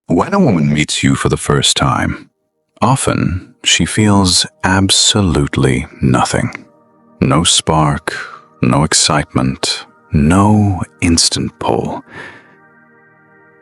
When a woman meets you for the first time, often she feels absolutely nothing. No spark, no excitement, no instant pull.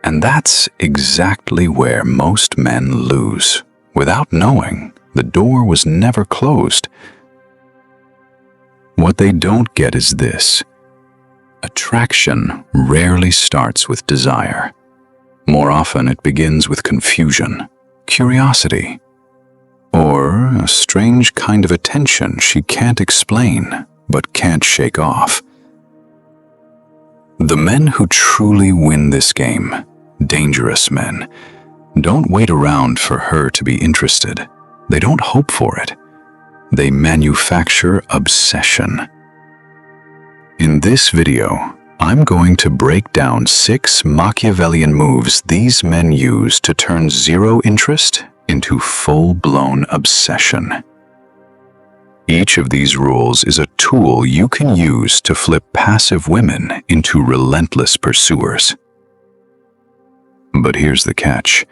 And that's exactly where most men lose. Without knowing, the door was never closed. What they don't get is this: attraction rarely starts with desire. More often it begins with confusion, curiosity, or a strange kind of attention she can't explain but can't shake off. The men who truly win this game, dangerous men, don't wait around for her to be interested. They don't hope for it. They manufacture obsession. In this video, I'm going to break down 6 Machiavellian moves these men use to turn zero interest into full-blown obsession. Each of these rules is a tool you can use to flip passive women into relentless pursuers. But here's the catch.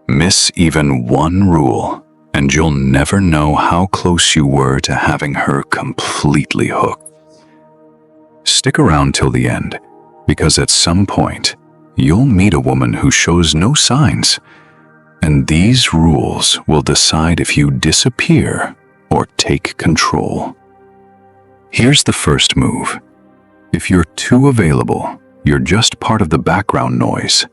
Miss even one rule, and you'll never know how close you were to having her completely hooked. Stick around till the end, because at some point, you'll meet a woman who shows no signs, and these rules will decide if you disappear or take control. Here's the first move. If you're too available, you're just part of the background noise.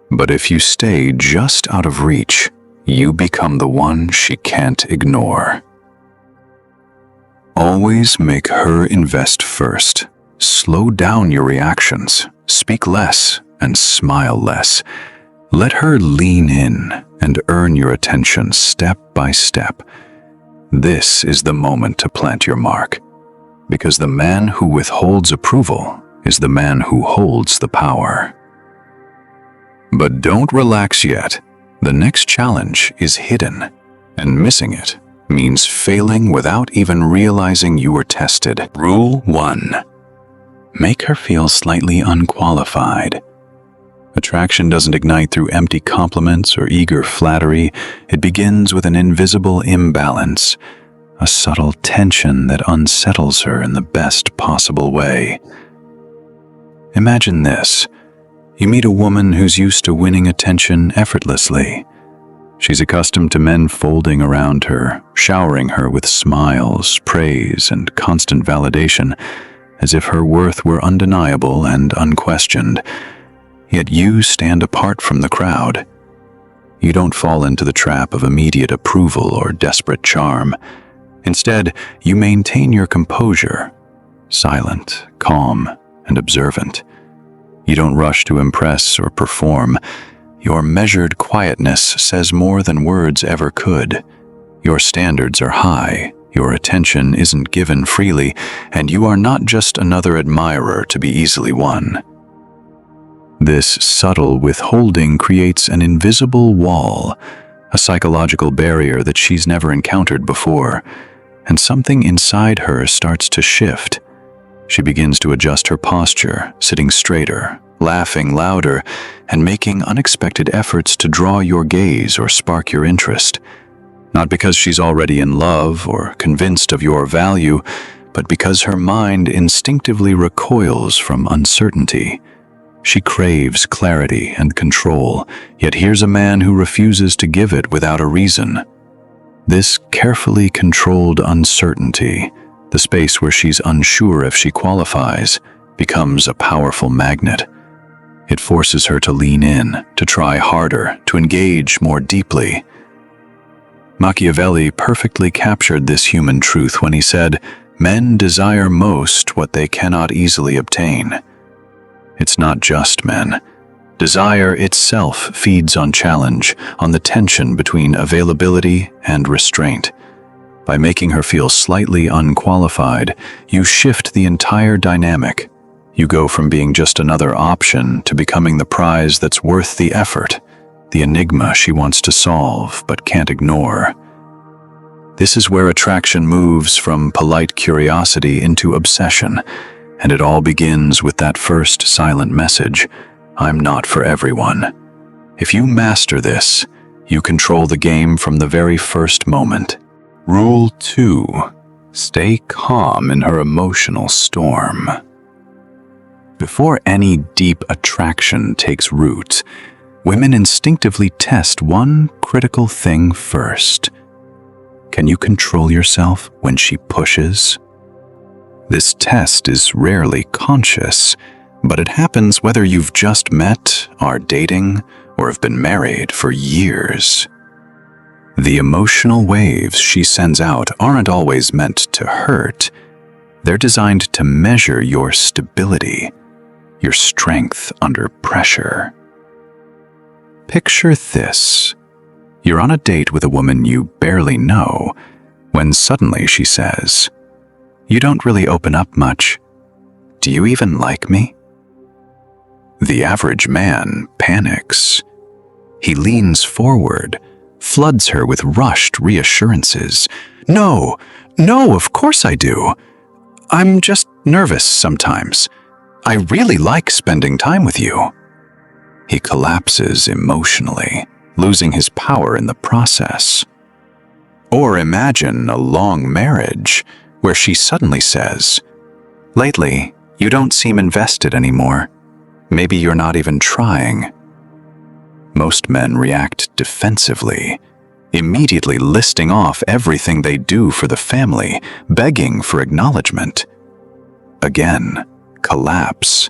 But if you stay just out of reach, you become the one she can't ignore. Always make her invest first. Slow down your reactions, speak less, and smile less. Let her lean in and earn your attention step by step. This is the moment to plant your mark, because the man who withholds approval is the man who holds the power. But don't relax yet. The next challenge is hidden, and missing it means failing without even realizing you were tested. Rule 1. Make her feel slightly unqualified. Attraction doesn't ignite through empty compliments or eager flattery. It begins with an invisible imbalance, a subtle tension that unsettles her in the best possible way. Imagine this. You meet a woman who's used to winning attention effortlessly. She's accustomed to men folding around her, showering her with smiles, praise, and constant validation, as if her worth were undeniable and unquestioned. Yet you stand apart from the crowd. You don't fall into the trap of immediate approval or desperate charm. Instead, you maintain your composure, silent, calm, and observant. You don't rush to impress or perform. Your measured quietness says more than words ever could. Your standards are high. Your attention isn't given freely, and you are not just another admirer to be easily won. This subtle withholding creates an invisible wall, a psychological barrier that she's never encountered before, and something inside her starts to shift. She begins to adjust her posture, sitting straighter, laughing louder, and making unexpected efforts to draw your gaze or spark your interest. Not because she's already in love or convinced of your value, but because her mind instinctively recoils from uncertainty. She craves clarity and control, yet here's a man who refuses to give it without a reason. This carefully controlled uncertainty, the space where she's unsure if she qualifies, becomes a powerful magnet. It forces her to lean in, to try harder, to engage more deeply. Machiavelli perfectly captured this human truth when he said, "Men desire most what they cannot easily obtain." It's not just men. Desire itself feeds on challenge, on the tension between availability and restraint. By making her feel slightly unqualified, you shift the entire dynamic. You go from being just another option to becoming the prize that's worth the effort, the enigma she wants to solve but can't ignore. This is where attraction moves from polite curiosity into obsession, and it all begins with that first silent message, "I'm not for everyone." If you master this, you control the game from the very first moment. Rule 2. Stay calm in her emotional storm. Before any deep attraction takes root, women instinctively test one critical thing first. Can you control yourself when she pushes? This test is rarely conscious, but it happens whether you've just met, are dating, or have been married for years. The emotional waves she sends out aren't always meant to hurt. They're designed to measure your stability, your strength under pressure. Picture this. You're on a date with a woman you barely know, when suddenly she says, "You don't really open up much. Do you even like me?" The average man panics. He leans forward, floods her with rushed reassurances. No, of course I do. I'm just nervous sometimes. I really like spending time with you." He collapses emotionally, losing his power in the process. Or imagine a long marriage where she suddenly says, "Lately, you don't seem invested anymore. Maybe you're not even trying." Most men react defensively, immediately listing off everything they do for the family, begging for acknowledgement. Again, collapse.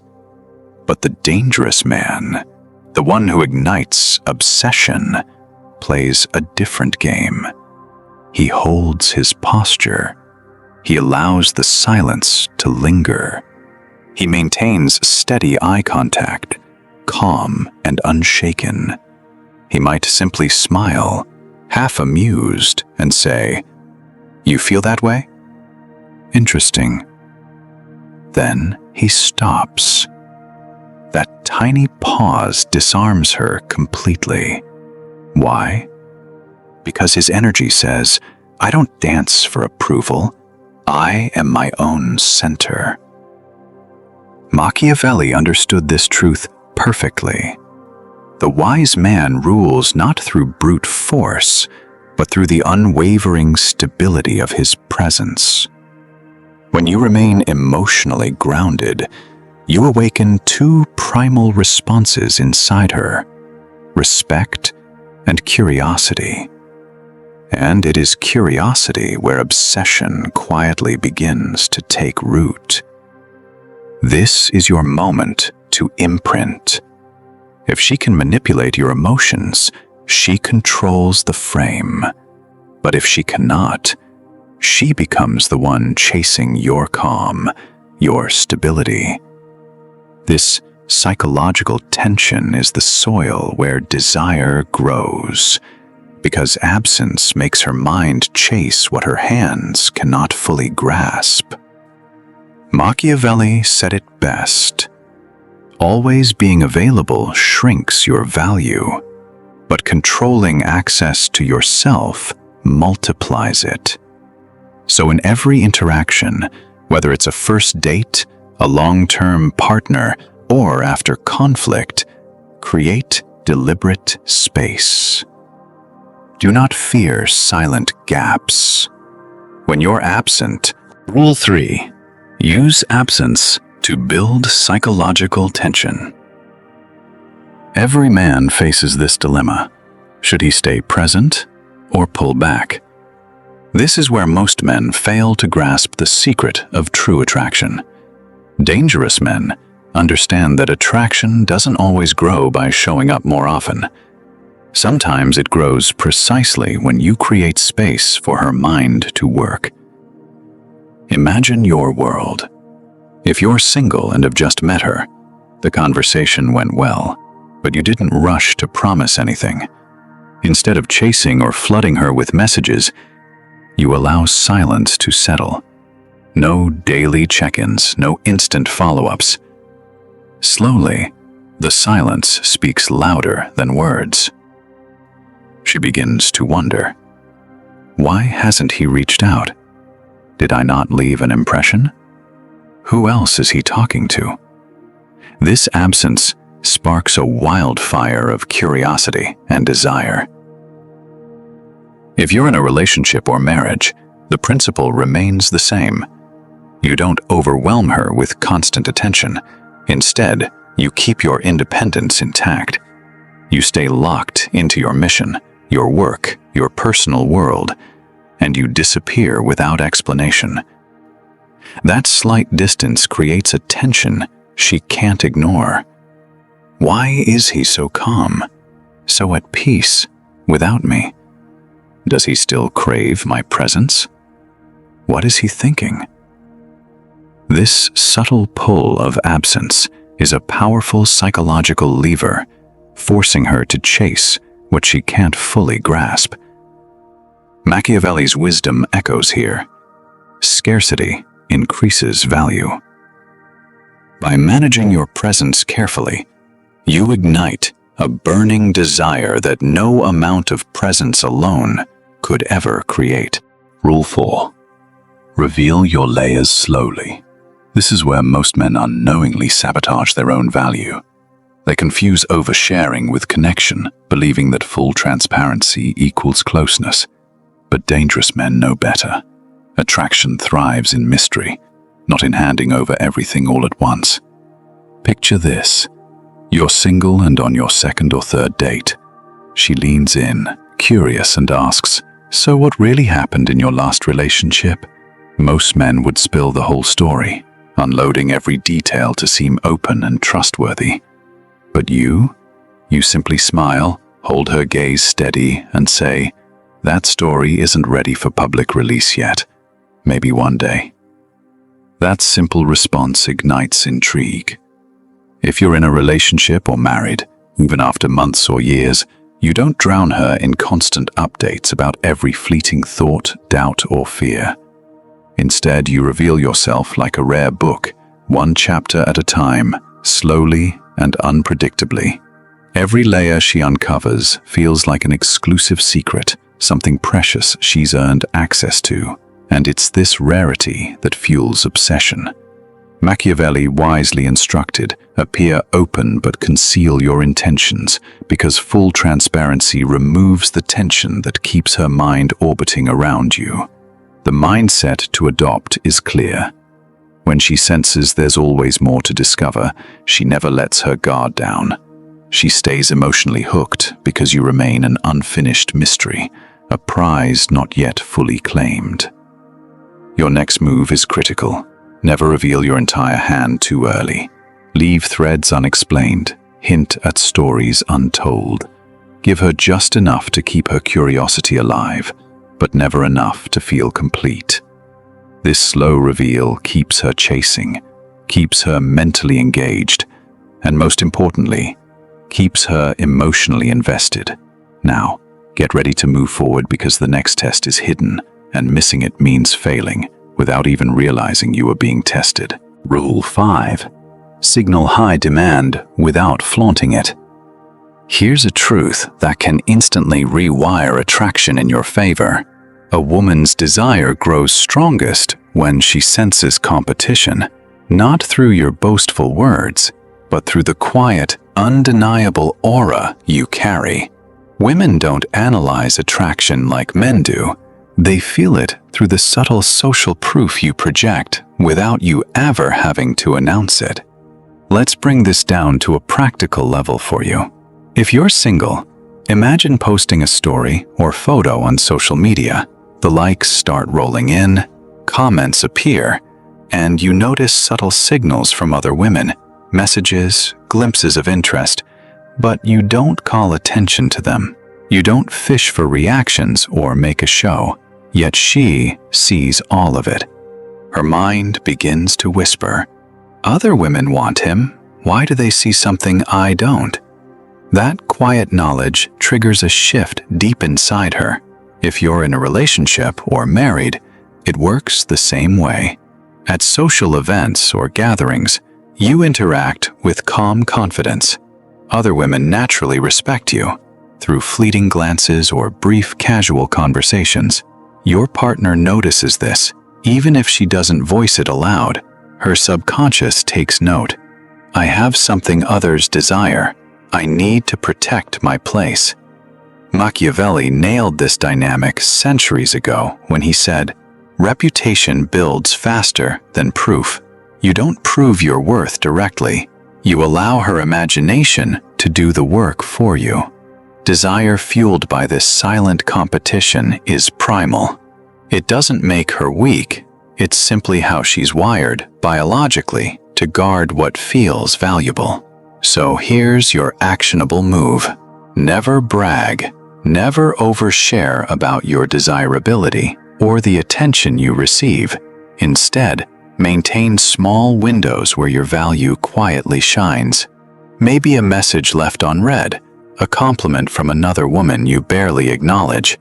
But the dangerous man, the one who ignites obsession, plays a different game. He holds his posture. He allows the silence to linger. He maintains steady eye contact, calm and unshaken. He might simply smile, half amused, and say, "You feel that way? Interesting." Then he stops. That tiny pause disarms her completely. Why? Because his energy says, "I don't dance for approval. I am my own center." Machiavelli understood this truth perfectly. The wise man rules not through brute force, but through the unwavering stability of his presence. When you remain emotionally grounded, you awaken two primal responses inside her: respect and curiosity. And it is curiosity where obsession quietly begins to take root. This is your moment to imprint. If she can manipulate your emotions, she controls the frame. But if she cannot, she becomes the one chasing your calm, your stability. This psychological tension is the soil where desire grows, because absence makes her mind chase what her hands cannot fully grasp. Machiavelli said it best. Always being available shrinks your value, but controlling access to yourself multiplies it. So in every interaction, whether it's a first date, a long-term partner, or after conflict, create deliberate space. Do not fear silent gaps. When you're absent, Rule 3. Use absence to build psychological tension. Every man faces this dilemma. Should he stay present or pull back? This is where most men fail to grasp the secret of true attraction. Dangerous men understand that attraction doesn't always grow by showing up more often. Sometimes it grows precisely when you create space for her mind to work. Imagine your world. If you're single and have just met her, the conversation went well, but you didn't rush to promise anything. Instead of chasing or flooding her with messages, you allow silence to settle. No daily check-ins, no instant follow-ups. Slowly, the silence speaks louder than words. She begins to wonder, why hasn't he reached out? Did I not leave an impression? Who else is he talking to? This absence sparks a wildfire of curiosity and desire. If you're in a relationship or marriage, the principle remains the same. You don't overwhelm her with constant attention. Instead, you keep your independence intact. You stay locked into your mission, your work, your personal world, and you disappear without explanation. That slight distance creates a tension she can't ignore. Why is he so calm, so at peace, without me? Does he still crave my presence? What is he thinking? This subtle pull of absence is a powerful psychological lever, forcing her to chase what she can't fully grasp. Machiavelli's wisdom echoes here. Scarcity increases value. By managing your presence carefully, you ignite a burning desire that no amount of presence alone could ever create. Rule 4. Reveal your layers slowly. This is where most men unknowingly sabotage their own value. They confuse oversharing with connection, believing that full transparency equals closeness. But dangerous men know better. Attraction thrives in mystery, not in handing over everything all at once. Picture this. You're single and on your second or third date. She leans in, curious, and asks, "So what really happened in your last relationship?" Most men would spill the whole story, unloading every detail to seem open and trustworthy. But you simply smile, hold her gaze steady, and say, "That story isn't ready for public release yet. Maybe one day." That simple response ignites intrigue. If you're in a relationship or married, even after months or years, you don't drown her in constant updates about every fleeting thought, doubt, or fear. Instead, you reveal yourself like a rare book, one chapter at a time, slowly and unpredictably. Every layer she uncovers feels like an exclusive secret, something precious she's earned access to, and it's this rarity that fuels obsession. Machiavelli wisely instructed, appear open but conceal your intentions, because full transparency removes the tension that keeps her mind orbiting around you. The mindset to adopt is clear. When she senses there's always more to discover, she never lets her guard down. She stays emotionally hooked because you remain an unfinished mystery, a prize not yet fully claimed. Your next move is critical. Never reveal your entire hand too early. Leave threads unexplained. Hint at stories untold. Give her just enough to keep her curiosity alive, but never enough to feel complete. This slow reveal keeps her chasing, keeps her mentally engaged, and most importantly, keeps her emotionally invested. Now, get ready to move forward because the next test is hidden, and missing it means failing without even realizing you are being tested. Rule 5. Signal high demand without flaunting it. Here's a truth that can instantly rewire attraction in your favor. A woman's desire grows strongest when she senses competition, not through your boastful words, but through the quiet, undeniable aura you carry. Women don't analyze attraction like men do. They feel it through the subtle social proof you project without you ever having to announce it. Let's bring this down to a practical level for you. If you're single, imagine posting a story or photo on social media. The likes start rolling in, comments appear, and you notice subtle signals from other women, messages, glimpses of interest, but you don't call attention to them. You don't fish for reactions or make a show, yet she sees all of it. Her mind begins to whisper, "Other women want him. Why do they see something I don't?" That quiet knowledge triggers a shift deep inside her. If you're in a relationship or married, it works the same way. At social events or gatherings, you interact with calm confidence. Other women naturally respect you. Through fleeting glances or brief casual conversations, your partner notices this. Even if she doesn't voice it aloud, her subconscious takes note. I have something others desire. I need to protect my place. Machiavelli nailed this dynamic centuries ago when he said, "Reputation builds faster than proof." You don't prove your worth directly. You allow her imagination to do the work for you. Desire fueled by this silent competition is primal. It doesn't make her weak. It's simply how she's wired, biologically, to guard what feels valuable. So here's your actionable move. Never brag. Never overshare about your desirability or the attention you receive. Instead, maintain small windows where your value quietly shines. Maybe a message left unread, a compliment from another woman you barely acknowledge.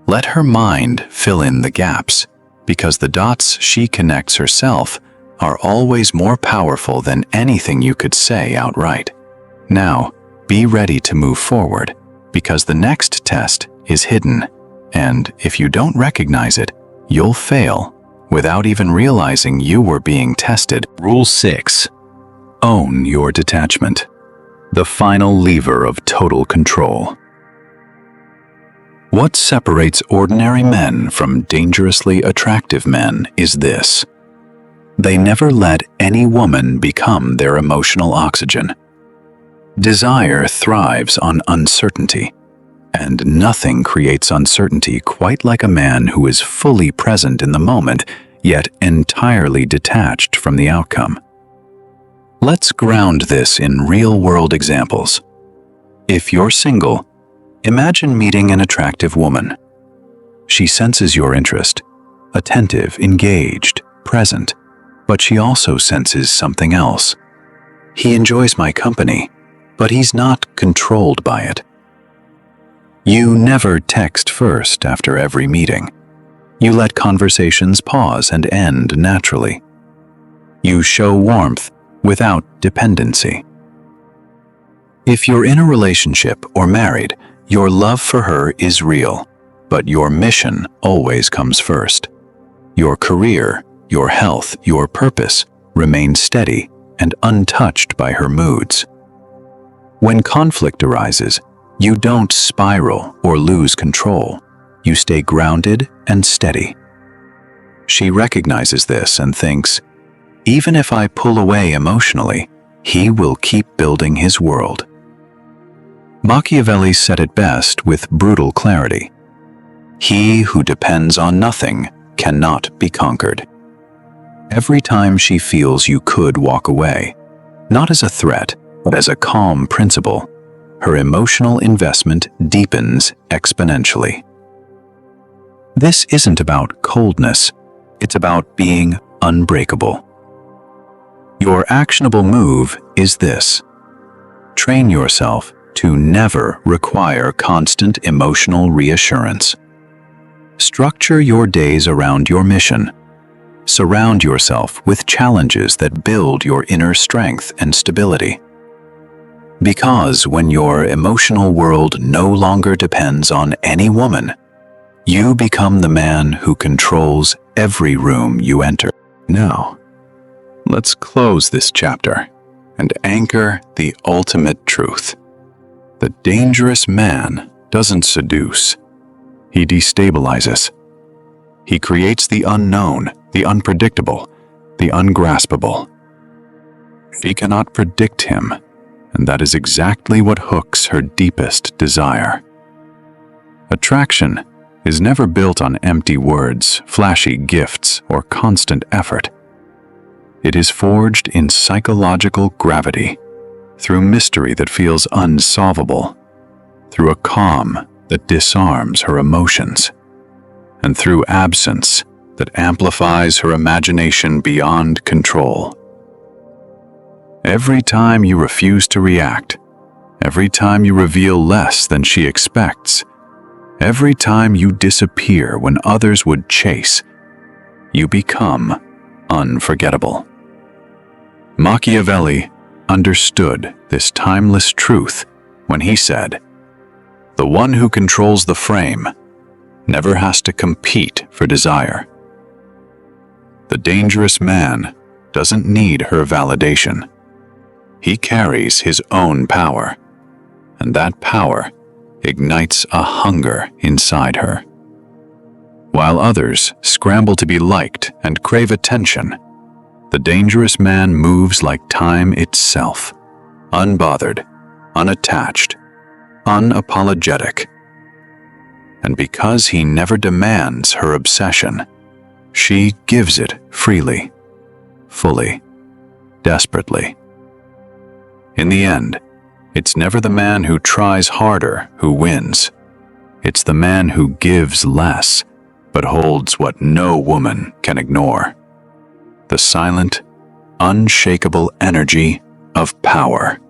Let her mind fill in the gaps, because the dots she connects herself are always more powerful than anything you could say outright. Now, be ready to move forward, because the next test is hidden, and if you don't recognize it, you'll fail without even realizing you were being tested. Rule 6. Own your detachment. The final lever of total control. What separates ordinary men from dangerously attractive men is this: they never let any woman become their emotional oxygen. Desire thrives on uncertainty, and nothing creates uncertainty quite like a man who is fully present in the moment, yet entirely detached from the outcome. Let's ground this in real-world examples. If you're single, imagine meeting an attractive woman. She senses your interest, attentive, engaged, present, but she also senses something else. He enjoys my company, but he's not controlled by it. You never text first after every meeting. You let conversations pause and end naturally. You show warmth without dependency. If you're in a relationship or married, your love for her is real, but your mission always comes first. Your career, your health, your purpose remain steady and untouched by her moods. When conflict arises, you don't spiral or lose control. You stay grounded and steady. She recognizes this and thinks, even if I pull away emotionally, he will keep building his world. Machiavelli said it best with brutal clarity. He who depends on nothing cannot be conquered. Every time she feels you could walk away, not as a threat, but as a calm principle, her emotional investment deepens exponentially. This isn't about coldness, it's about being unbreakable. Your actionable move is this: train yourself to never require constant emotional reassurance. Structure your days around your mission. Surround yourself with challenges that build your inner strength and stability. Because when your emotional world no longer depends on any woman, you become the man who controls every room you enter. Now, let's close this chapter and anchor the ultimate truth. The dangerous man doesn't seduce. He destabilizes. He creates the unknown, the unpredictable, the ungraspable. She cannot predict him, and that is exactly what hooks her deepest desire. Attraction is never built on empty words, flashy gifts, or constant effort. It is forged in psychological gravity, through mystery that feels unsolvable, through a calm that disarms her emotions, and through absence that amplifies her imagination beyond control. Every time you refuse to react, every time you reveal less than she expects, every time you disappear when others would chase, you become unforgettable. Machiavelli understood this timeless truth when he said, "The one who controls the frame never has to compete for desire." The dangerous man doesn't need her validation. He carries his own power, and that power ignites a hunger inside her. While others scramble to be liked and crave attention, the dangerous man moves like time itself, unbothered, unattached, unapologetic. And because he never demands her obsession, she gives it freely, fully, desperately. In the end, it's never the man who tries harder who wins. It's the man who gives less, but holds what no woman can ignore. The silent, unshakable energy of power.